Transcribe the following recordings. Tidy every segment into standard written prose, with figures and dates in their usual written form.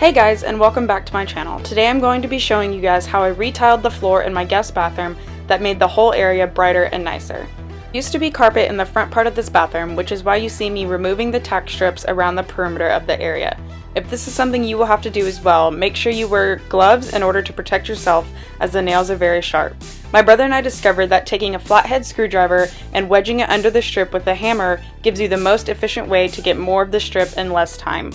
Hey guys, and welcome back to my channel. Today I'm going to be showing you guys how I retiled the floor in my guest bathroom that made the whole area brighter and nicer. There used to be carpet in the front part of this bathroom, which is why you see me removing the tack strips around the perimeter of the area. If this is something you will have to do as well, make sure you wear gloves in order to protect yourself, as the nails are very sharp. My brother and I discovered that taking a flathead screwdriver and wedging it under the strip with a hammer gives you the most efficient way to get more of the strip in less time.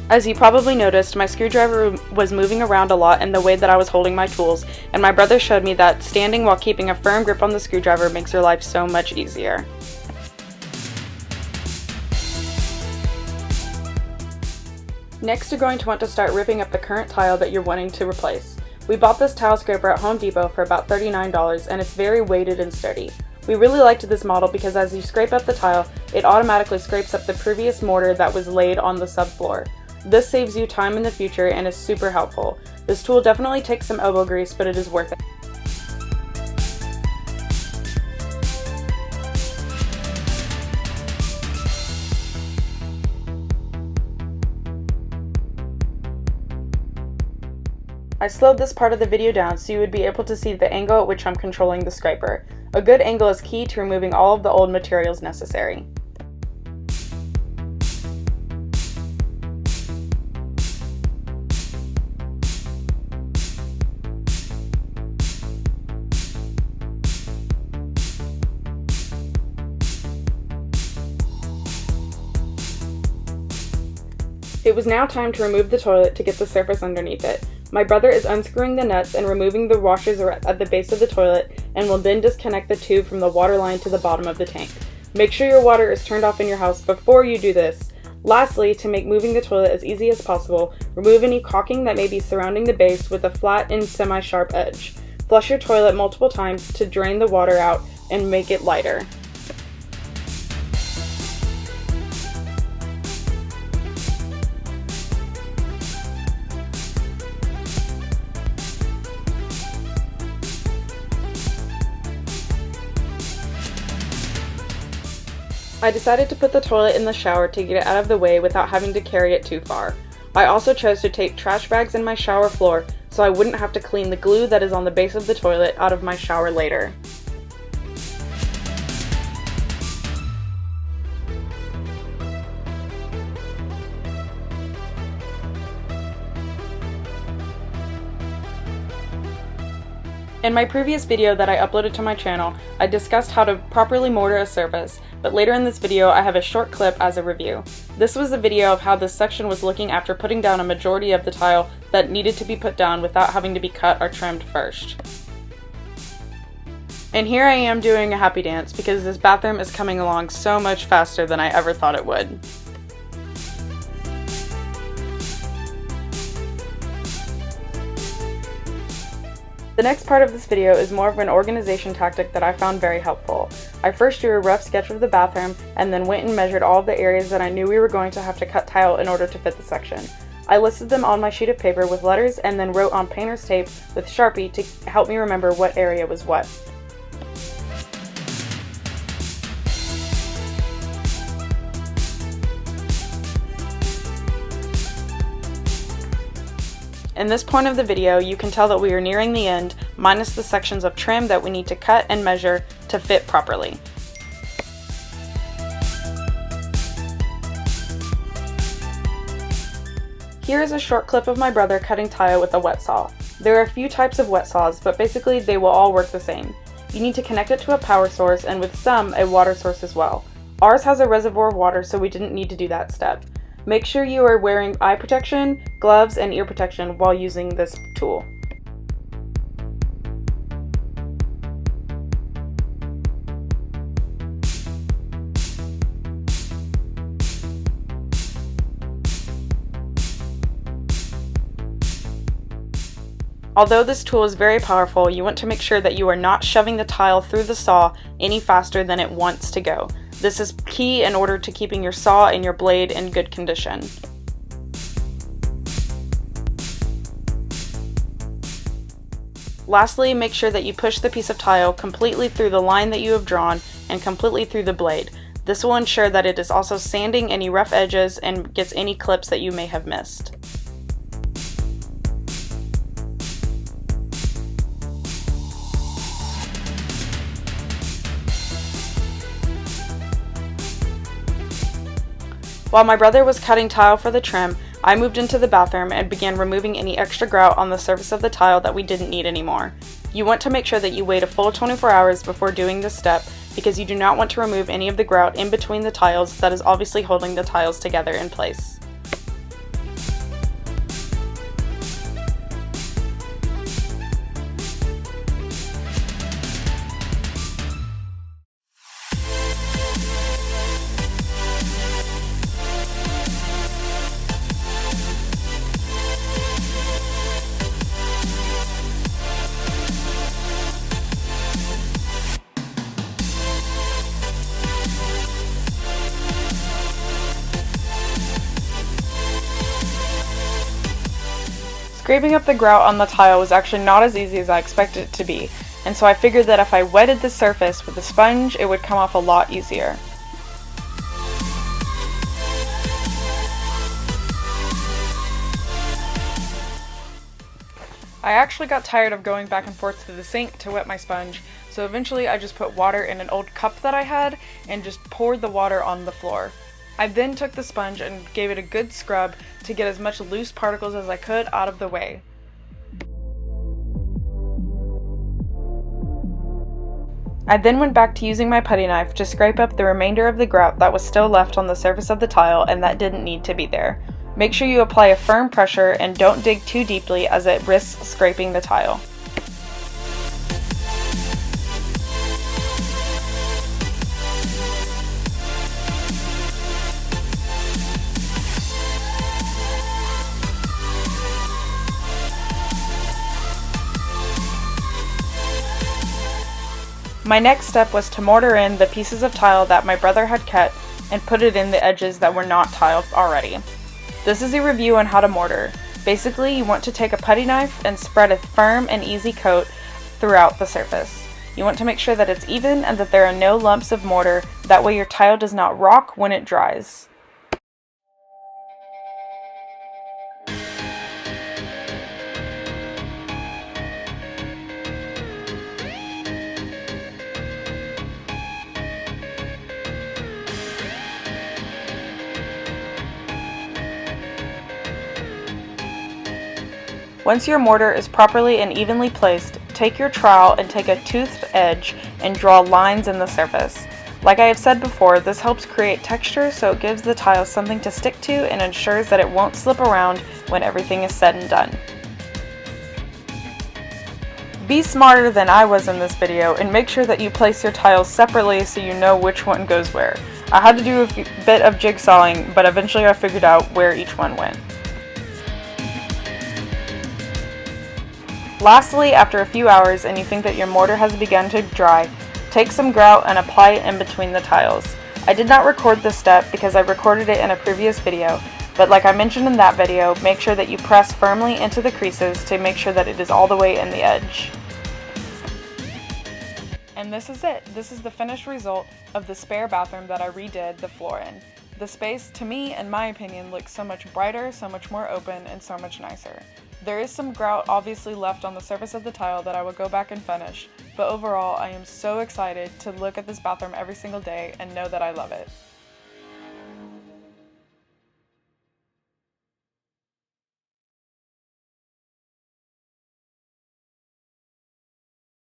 As you probably noticed, my screwdriver was moving around a lot in the way that I was holding my tools, and my brother showed me that standing while keeping a firm grip on the screwdriver makes your life so much easier. Next, you're going to want to start ripping up the current tile that you're wanting to replace. We bought this tile scraper at Home Depot for about $39, and it's very weighted and sturdy. We really liked this model because as you scrape up the tile, it automatically scrapes up the previous mortar that was laid on the subfloor. This saves you time in the future and is super helpful. This tool definitely takes some elbow grease, but it is worth it. I slowed this part of the video down so you would be able to see the angle at which I'm controlling the scraper. A good angle is key to removing all of the old materials necessary. It was now time to remove the toilet to get the surface underneath it. My brother is unscrewing the nuts and removing the washers at the base of the toilet, and will then disconnect the tube from the water line to the bottom of the tank. Make sure your water is turned off in your house before you do this. Lastly, to make moving the toilet as easy as possible, remove any caulking that may be surrounding the base with a flat and semi-sharp edge. Flush your toilet multiple times to drain the water out and make it lighter. I decided to put the toilet in the shower to get it out of the way without having to carry it too far. I also chose to take trash bags in my shower floor so I wouldn't have to clean the glue that is on the base of the toilet out of my shower later. In my previous video that I uploaded to my channel, I discussed how to properly mortar a surface, but later in this video I have a short clip as a review. This was a video of how this section was looking after putting down a majority of the tile that needed to be put down without having to be cut or trimmed first. And here I am doing a happy dance because this bathroom is coming along so much faster than I ever thought it would. The next part of this video is more of an organization tactic that I found very helpful. I first drew a rough sketch of the bathroom and then went and measured all of the areas that I knew we were going to have to cut tile in order to fit the section. I listed them on my sheet of paper with letters and then wrote on painter's tape with Sharpie to help me remember what area was what. In this point of the video, you can tell that we are nearing the end, minus the sections of trim that we need to cut and measure to fit properly. Here is a short clip of my brother cutting tile with a wet saw. There are a few types of wet saws, but basically they will all work the same. You need to connect it to a power source and with some, a water source as well. Ours has a reservoir of water, so we didn't need to do that step. Make sure you are wearing eye protection, gloves, and ear protection while using this tool. Although this tool is very powerful, you want to make sure that you are not shoving the tile through the saw any faster than it wants to go. This is key in order to keeping your saw and your blade in good condition. Lastly, make sure that you push the piece of tile completely through the line that you have drawn and completely through the blade. This will ensure that it is also sanding any rough edges and gets any clips that you may have missed. While my brother was cutting tile for the trim, I moved into the bathroom and began removing any extra grout on the surface of the tile that we didn't need anymore. You want to make sure that you wait a full 24 hours before doing this step because you do not want to remove any of the grout in between the tiles that is obviously holding the tiles together in place. Scraping up the grout on the tile was actually not as easy as I expected it to be, and so I figured that if I wetted the surface with a sponge, it would come off a lot easier. I actually got tired of going back and forth to the sink to wet my sponge, so eventually I just put water in an old cup that I had and just poured the water on the floor. I then took the sponge and gave it a good scrub to get as much loose particles as I could out of the way. I then went back to using my putty knife to scrape up the remainder of the grout that was still left on the surface of the tile and that didn't need to be there. Make sure you apply a firm pressure and don't dig too deeply as it risks scraping the tile. My next step was to mortar in the pieces of tile that my brother had cut and put it in the edges that were not tiled already. This is a review on how to mortar. Basically, you want to take a putty knife and spread a firm and easy coat throughout the surface. You want to make sure that it's even and that there are no lumps of mortar, that way your tile does not rock when it dries. Once your mortar is properly and evenly placed, take your trowel and take a toothed edge and draw lines in the surface. Like I have said before, this helps create texture so it gives the tile something to stick to and ensures that it won't slip around when everything is said and done. Be smarter than I was in this video and make sure that you place your tiles separately so you know which one goes where. I had to do a bit of jigsawing, but eventually I figured out where each one went. Lastly, after a few hours and you think that your mortar has begun to dry, take some grout and apply it in between the tiles. I did not record this step because I recorded it in a previous video, but like I mentioned in that video, make sure that you press firmly into the creases to make sure that it is all the way in the edge. And this is it. This is the finished result of the spare bathroom that I redid the floor in. The space, to me, in my opinion, looks so much brighter, so much more open, and so much nicer. There is some grout obviously left on the surface of the tile that I will go back and finish, but overall I am so excited to look at this bathroom every single day and know that I love it.